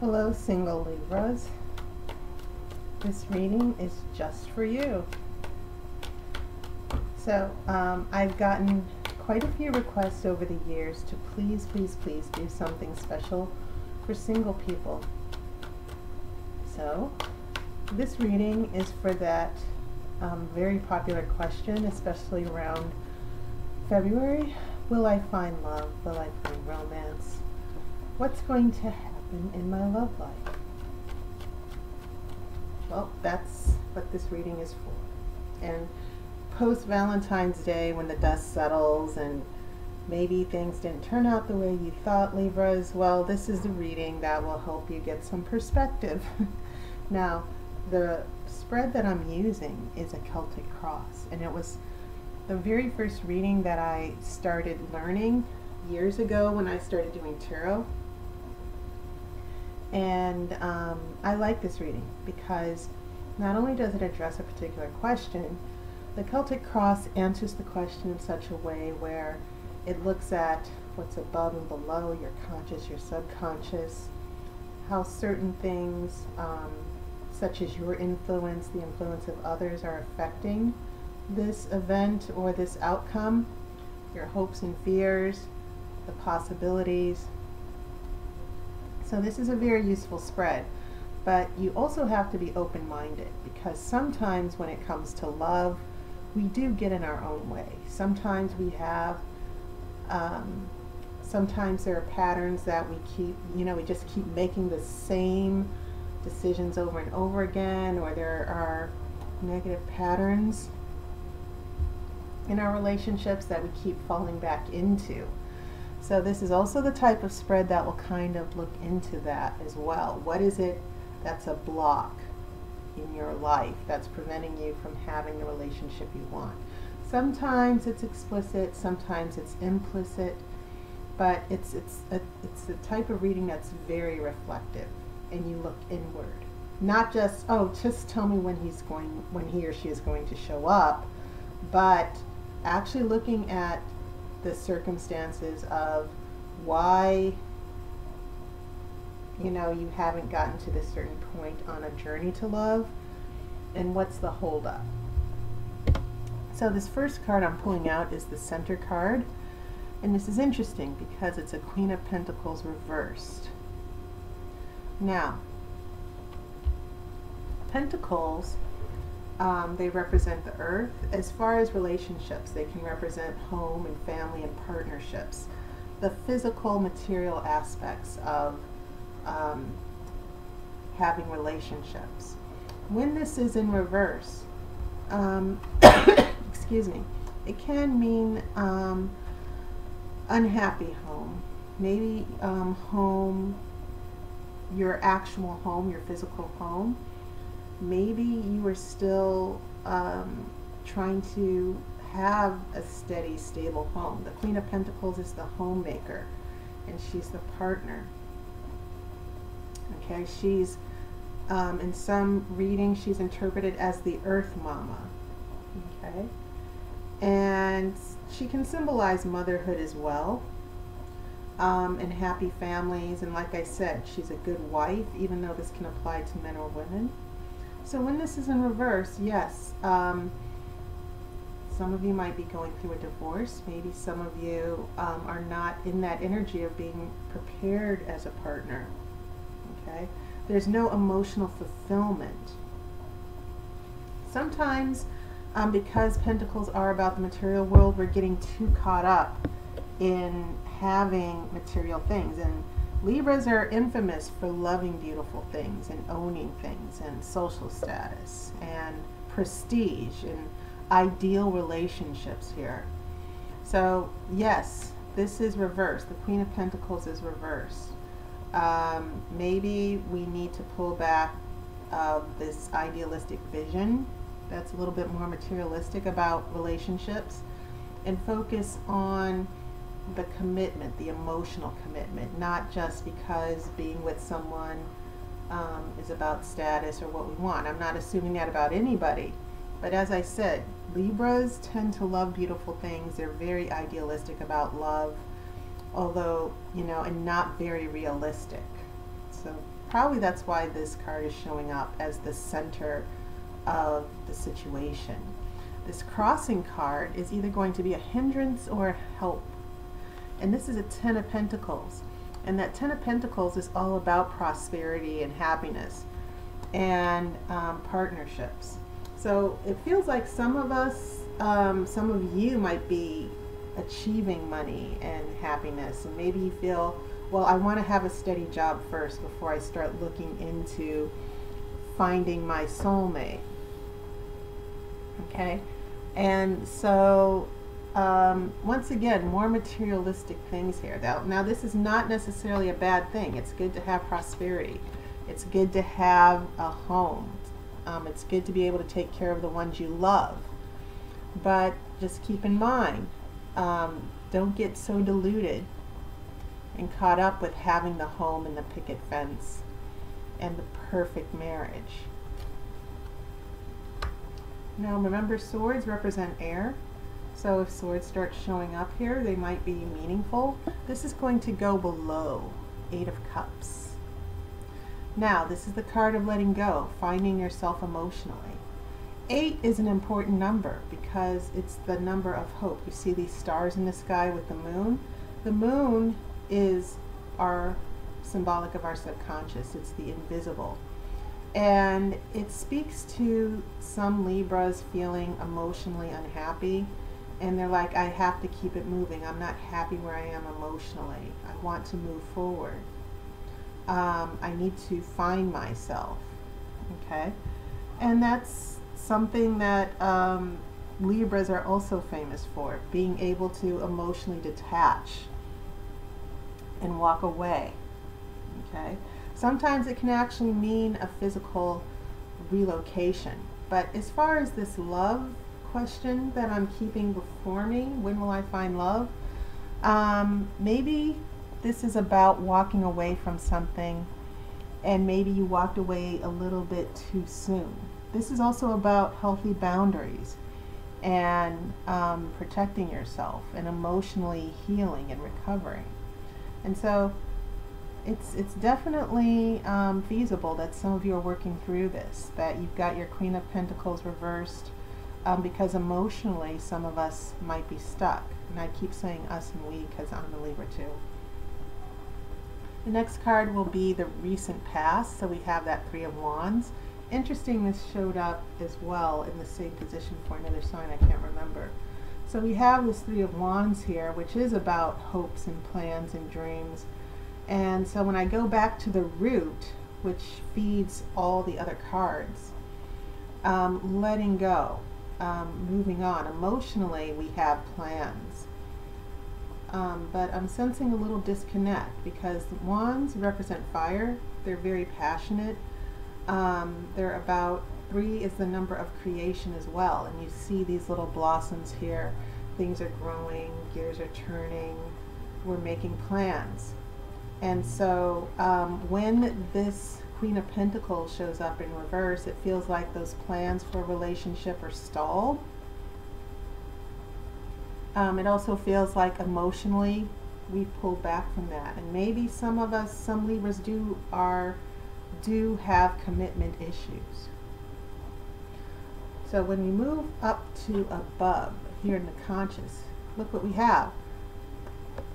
Hello, single Libras. This reading is just for you. So, I've gotten quite a few requests over the years to please do something special for single people. So, this reading is for that very popular question, especially around February. Will I find love? Will I find romance? What's going to happen in my love life? Well, that's what this reading is for. And post-Valentine's Day, when the dust settles and maybe things didn't turn out the way you thought, Libras, well, this is the reading that will help you get some perspective. Now, the spread that I'm using is a Celtic cross, and it was the very first reading that I started learning years ago when I started doing tarot. And I like this reading because not only does it address a particular question, the Celtic cross answers the question in such a way where it looks at what's above and below, your conscious, your subconscious, how certain things, such as your influence, the influence of others, are affecting this event or this outcome, your hopes and fears, the possibilities. So this is a very useful spread, but you also have to be open-minded, because sometimes when it comes to love, we do get in our own way. Sometimes we have, sometimes there are patterns that we keep, we just keep making the same decisions over and over again, or there are negative patterns in our relationships that we keep falling back into. So this is also the type of spread that will kind of look into that as well. What is it that's a block in your life that's preventing you from having the relationship you want? Sometimes it's explicit, sometimes it's implicit, but it's the type of reading that's very reflective, and you look inward. Not just, oh, just tell me when he or she is going to show up, but actually looking at the circumstances of why you haven't gotten to this certain point on a journey to love, and what's the holdup. So this first card I'm pulling out is the center card, and this is interesting because it's a Queen of Pentacles reversed. Now, Pentacles, they represent the earth. As far as relationships, they can represent home and family and partnerships, the physical, material aspects of having relationships. When this is in reverse, excuse me, it can mean unhappy home. Maybe home, your actual home, your physical home. Maybe you are still trying to have a steady, stable home. The Queen of Pentacles is the homemaker, and she's the partner. Okay, she's, in some readings, she's interpreted as the Earth Mama. Okay, and she can symbolize motherhood as well, and happy families. And like I said, she's a good wife, even though this can apply to men or women. So when this is in reverse, yes, some of you might be going through a divorce. Maybe some of you are not in that energy of being prepared as a partner. Okay, there's no emotional fulfillment. Sometimes, because Pentacles are about the material world, we're getting too caught up in having material things, and Libras are infamous for loving beautiful things and owning things and social status and prestige and ideal relationships here. So yes, this is reversed. The Queen of Pentacles is reversed. Maybe we need to pull back this idealistic vision that's a little bit more materialistic about relationships and focus on the commitment, the emotional commitment, not just because being with someone is about status or what we want. I'm not assuming that about anybody, but as I said, Libras tend to love beautiful things. They're very idealistic about love, although, and not very realistic. So Probably that's why this card is showing up as the center of the situation. This crossing card is either going to be a hindrance or a help. And this is a 10 of Pentacles. And that 10 of Pentacles is all about prosperity and happiness and partnerships. So it feels like some of us, some of you might be achieving money and happiness. And maybe you feel, well, I want to have a steady job first before I start looking into finding my soulmate. Okay? And so, once again, more materialistic things here. Now, this is not necessarily a bad thing. It's good to have prosperity. It's good to have a home. It's good to be able to take care of the ones you love. But just keep in mind, don't get so deluded and caught up with having the home and the picket fence and the perfect marriage. Now remember, swords represent air, so if swords start showing up here, they might be meaningful. This is going to go below 8 of Cups. Now this is the card of letting go, finding yourself emotionally. 8 is an important number because it's the number of hope. You see these stars in the sky with the moon? The moon is symbolic of our subconscious. It's the invisible. And it speaks to some Libras feeling emotionally unhappy. And they're like, I have to keep it moving. I'm not happy where I am emotionally. I want to move forward. I need to find myself. Okay? And that's something that Libras are also famous for, being able to emotionally detach and walk away. Okay? Sometimes it can actually mean a physical relocation. But as far as this love question that I'm keeping before me, when will I find love? Maybe this is about walking away from something, and maybe you walked away a little bit too soon. This is also about healthy boundaries and protecting yourself and emotionally healing and recovering. And so it's definitely feasible that some of you are working through this, that you've got your Queen of Pentacles reversed, because emotionally some of us might be stuck. And I keep saying us and we because I'm a Libra too. The next card will be the recent past. So we have that 3 of Wands. Interesting, this showed up as well in the same position for another sign, I can't remember. So we have this 3 of Wands here, which is about hopes and plans and dreams. And so when I go back to the root, which feeds all the other cards, letting go, moving on. Emotionally, we have plans. But I'm sensing a little disconnect because the Wands represent fire. They're very passionate. They're about, 3 is the number of creation as well. And you see these little blossoms here. Things are growing, gears are turning, we're making plans. And so when this Queen of Pentacles shows up in reverse, it feels like those plans for a relationship are stalled. It also feels like emotionally we've pulled back from that. And maybe some of us, some Libras do have commitment issues. So when we move up to above, here in the conscious, look what we have.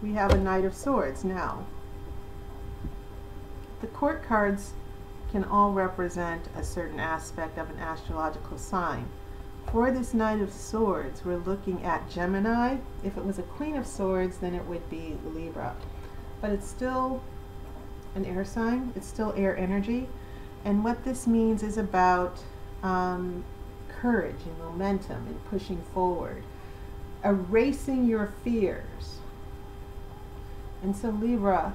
We have a Knight of Swords now. The court cards can all represent a certain aspect of an astrological sign. For this Knight of Swords, we're looking at Gemini. If it was a Queen of Swords, then it would be Libra. But it's still an air sign. It's still air energy. And what this means is about courage and momentum and pushing forward, erasing your fears. And so Libra,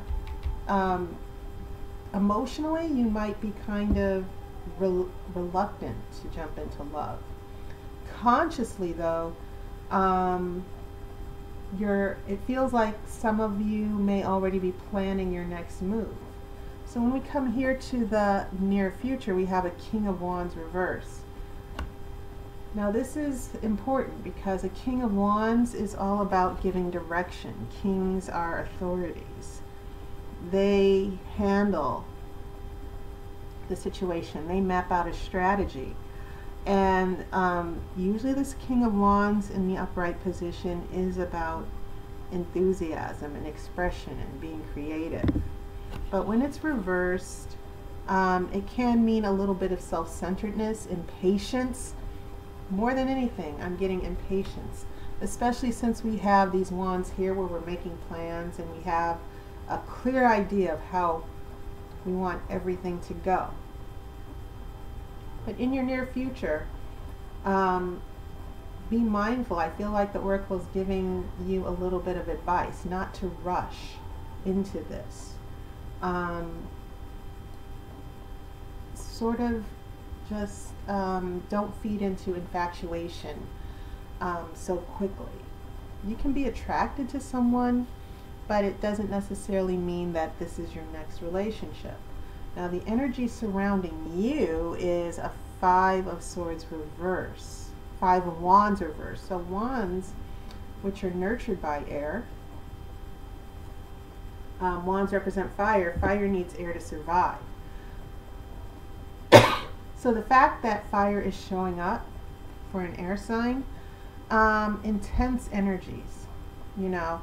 emotionally, you might be kind of reluctant to jump into love. Consciously, though, it feels like some of you may already be planning your next move. So when we come here to the near future, we have a King of Wands reverse. Now this is important because a King of Wands is all about giving direction. Kings are authorities. They handle the situation. They map out a strategy. And usually this King of Wands in the upright position is about enthusiasm and expression and being creative. But when it's reversed, it can mean a little bit of self-centeredness, impatience. More than anything, I'm getting impatience, especially since we have these wands here where we're making plans and we have a clear idea of how we want everything to go. But in your near future, be mindful. I feel like the Oracle is giving you a little bit of advice not to rush into this. Sort of just don't feed into infatuation so quickly. You can be attracted to someone, but it doesn't necessarily mean that this is your next relationship. Now the energy surrounding you is a 5 of Swords reverse, 5 of Wands reverse. So wands, which are nurtured by air, wands represent fire. Fire needs air to survive. So the fact that fire is showing up for an air sign, intense energies, you know,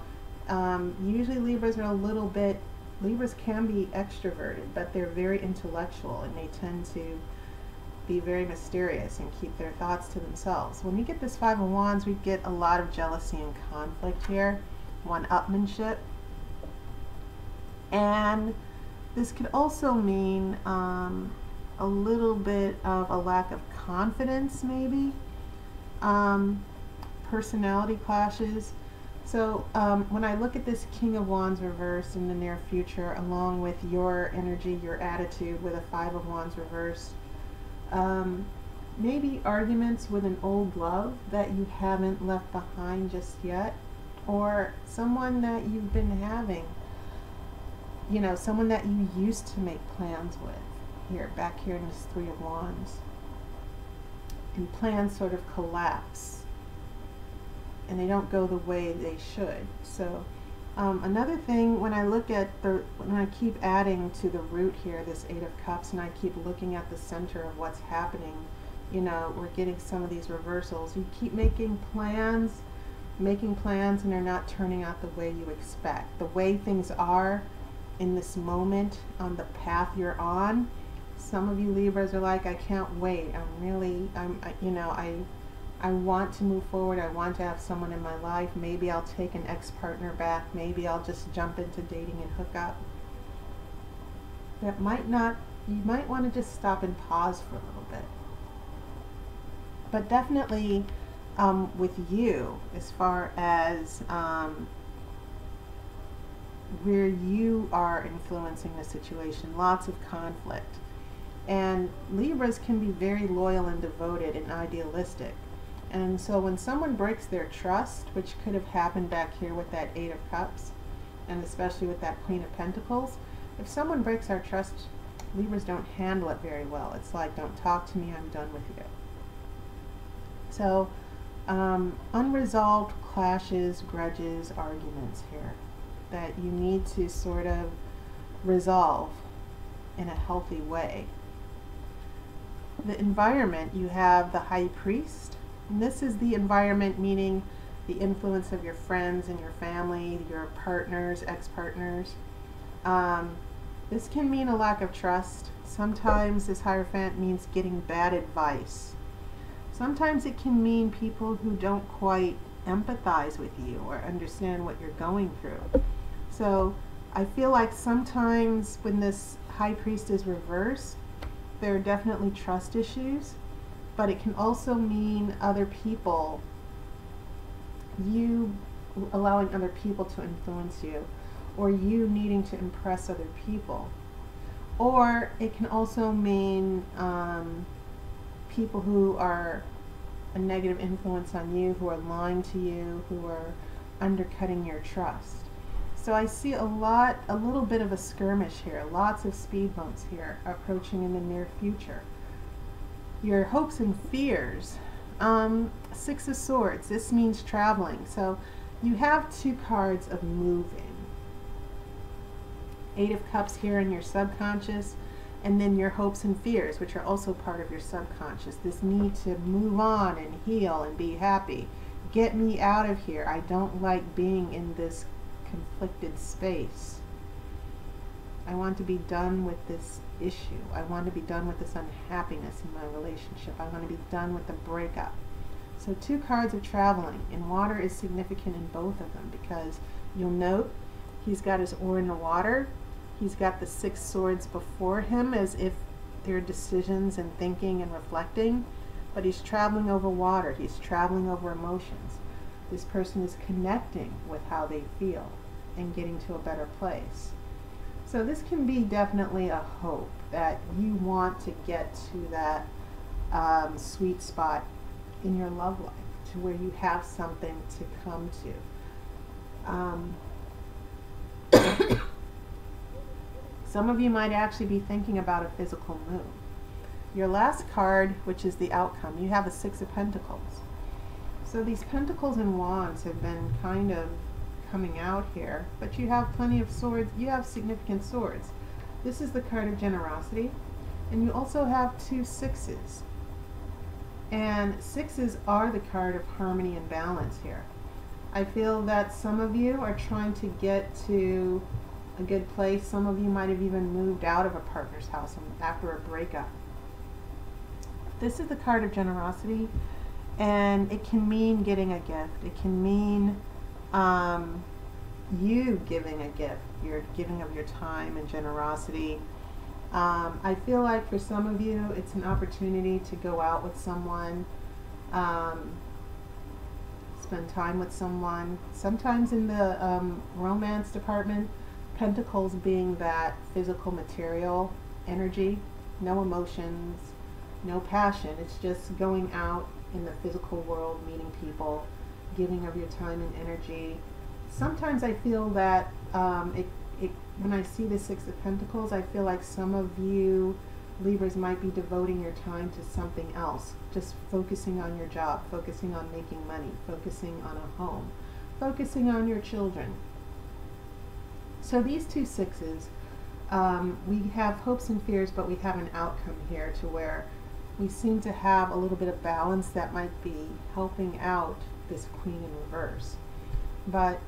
usually Libras are a little bit, Libras can be extroverted, but they're very intellectual and they tend to be very mysterious and keep their thoughts to themselves. When we get this 5 of Wands, we get a lot of jealousy and conflict here, one-upmanship. And this could also mean a little bit of a lack of confidence, maybe. Personality clashes. So when I look at this King of Wands reversed in the near future, along with your energy, your attitude with a 5 of Wands reversed, maybe arguments with an old love that you haven't left behind just yet, or someone that you've been having, you know, someone that you used to make plans with. Here, back here in this 3 of Wands. And plans sort of collapse. And they don't go the way they should. So, another thing, when I look at when I keep adding to the root here, this 8 of Cups, and I keep looking at the center of what's happening, you know, we're getting some of these reversals. You keep making plans, and they're not turning out the way you expect. The way things are in this moment, on the path you're on, some of you Libras are like, I can't wait. I want to move forward. I want to have someone in my life. Maybe I'll take an ex-partner back. Maybe I'll just jump into dating and hook up. That might not, you might want to just stop and pause for a little bit. But definitely with you, as far as where you are influencing the situation, lots of conflict. And Libras can be very loyal and devoted and idealistic. And so when someone breaks their trust, which could have happened back here with that 8 of Cups, and especially with that Queen of Pentacles, if someone breaks our trust, Libras don't handle it very well. It's like, don't talk to me, I'm done with you. So unresolved clashes, grudges, arguments here that you need to sort of resolve in a healthy way. The environment, you have the High Priest, and this is the environment, meaning the influence of your friends and your family, your partners, ex-partners. This can mean a lack of trust. Sometimes this Hierophant means getting bad advice. Sometimes it can mean people who don't quite empathize with you or understand what you're going through. So I feel like sometimes when this High Priest is reversed, there are definitely trust issues, but it can also mean other people, you allowing other people to influence you, or you needing to impress other people. Or it can also mean people who are a negative influence on you, who are lying to you, who are undercutting your trust. So I see a little bit of a skirmish here, lots of speed bumps here approaching in the near future. Your hopes and fears. 6 of Swords, this means traveling. So you have 2 cards of moving. 8 of Cups here in your subconscious, And then your hopes and fears, which are also part of your subconscious. This need to move on and heal and be happy. Get me out of here. I don't like being in this conflicted space. I want to be done with this issue. I want to be done with this unhappiness in my relationship. I want to be done with the breakup. So 2 cards of traveling, and water is significant in both of them, because you'll note he's got his oar in the water. He's got the 6 swords before him as if they're decisions and thinking and reflecting, but he's traveling over water. He's traveling over emotions. This person is connecting with how they feel and getting to a better place. So this can be definitely a hope that you want to get to that sweet spot in your love life, to where you have something to come to. Some of you might actually be thinking about a physical move. Your last card, which is the outcome, you have a 6 of Pentacles. So these Pentacles and Wands have been kind of coming out here, but you have plenty of swords. You have significant swords. This is the card of generosity, and you also have 2 6s. And 6s are the card of harmony and balance here. I feel that some of you are trying to get to a good place. Some of you might have even moved out of a partner's house after a breakup. This is the card of generosity, and it can mean getting a gift. It can mean you giving a gift, your giving of your time and generosity. I feel like for some of you it's an opportunity to go out with someone, spend time with someone. Sometimes in the romance department, Pentacles being that physical material energy, no emotions, no passion. It's just going out in the physical world, meeting people, giving of your time and energy. Sometimes I feel that when I see the 6 of Pentacles, I feel like some of you Libras might be devoting your time to something else, just focusing on your job, focusing on making money, focusing on a home, focusing on your children. So these 2 6s, we have hopes and fears, but we have an outcome here to where we seem to have a little bit of balance that might be helping out this Queen in reverse. But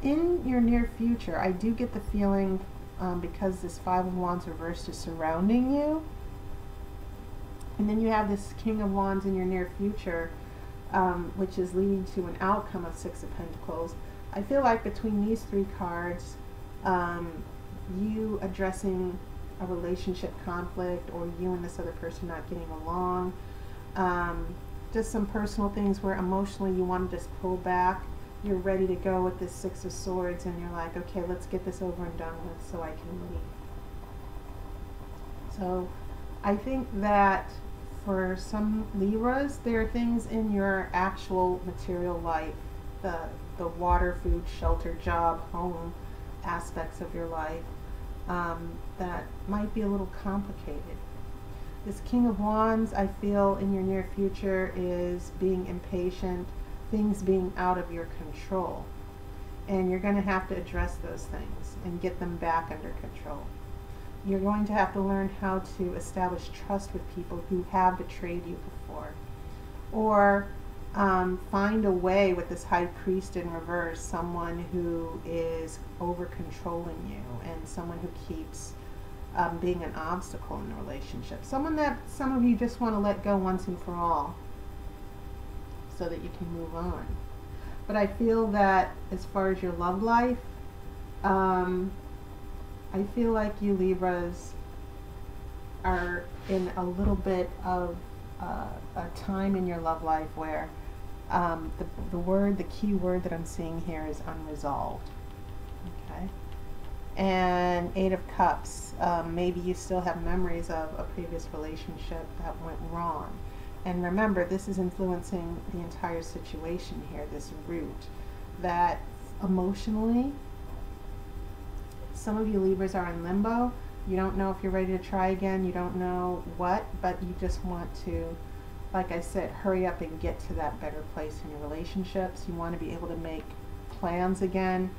in your near future, I do get the feeling, because this 5 of Wands reversed is surrounding you, and then you have this King of Wands in your near future, which is leading to an outcome of 6 of Pentacles. I feel like between these 3 cards, you addressing a relationship conflict, or you and this other person not getting along, just some personal things where emotionally you want to just pull back. You're ready to go with this 6 of Swords, and you're like, okay, let's get this over and done with so I can leave. So I think that for some Libras, there are things in your actual material life, the water, food, shelter, job, home aspects of your life, that might be a little complicated. This King of Wands, I feel in your near future, is being impatient, things being out of your control. And you're going to have to address those things and get them back under control. You're going to have to learn how to establish trust with people who have betrayed you before. Or find a way with this High Priest in reverse, someone who is over controlling you and someone who keeps being an obstacle in the relationship. Someone that some of you just want to let go once and for all so that you can move on. But I feel that as far as your love life, I feel like you Libras are in a little bit of a time in your love life where the key word that I'm seeing here is unresolved. Okay, and 8 of Cups. Maybe you still have memories of a previous relationship that went wrong. And remember, this is influencing the entire situation here, this root, that emotionally, some of you Libras are in limbo. You don't know if you're ready to try again. You don't know what, but you just want to, like I said, hurry up and get to that better place in your relationships. You want to be able to make plans again.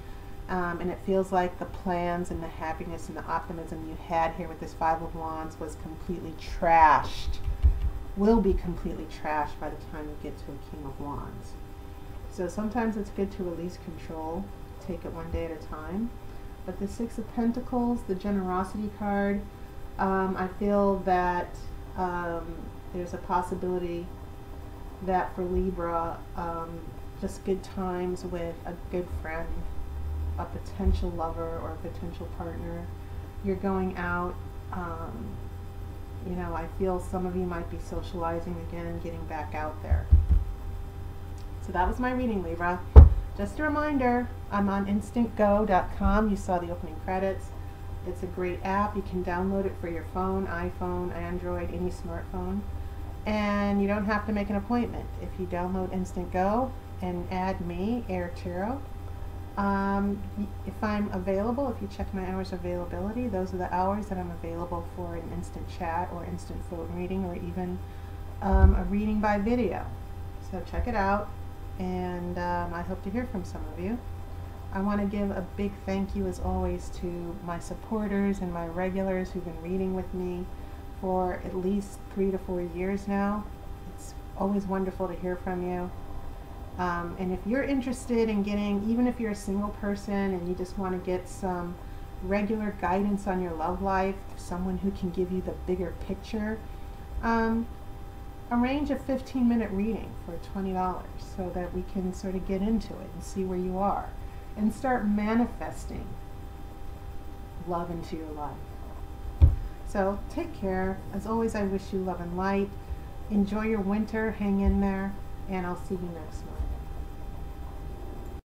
And it feels like the plans and the happiness and the optimism you had here with this Five of Wands was completely trashed, will be completely trashed by the time you get to a King of Wands. So sometimes it's good to release control, take it one day at a time. But the Six of Pentacles, the generosity card, I feel that there's a possibility that for Libra, just good times with a good friend, a potential lover or a potential partner. You're going out, you know, I feel some of you might be socializing again, getting back out there. So that was my reading, Libra. Just a reminder, I'm on instantgo.com. You saw the opening credits. It's a great app. You can download it for your phone, iPhone, Android, any smartphone. And you don't have to make an appointment. If you download Instant Go and add me, Aire Tarot, if I'm available, if you check my hours availability, those are the hours that I'm available for an instant chat or instant phone reading, or even a reading by video. So check it out, and I hope to hear from some of you. I want to give a big thank you, as always, to my supporters and my regulars who've been reading with me for at least 3 to 4 years now. It's always wonderful to hear from you. And if you're interested in getting, even if you're a single person and you just want to get some regular guidance on your love life, someone who can give you the bigger picture, arrange a 15-minute reading for $20 so that we can sort of get into it and see where you are and start manifesting love into your life. So take care. As always, I wish you love and light. Enjoy your winter. Hang in there. And I'll see you next month.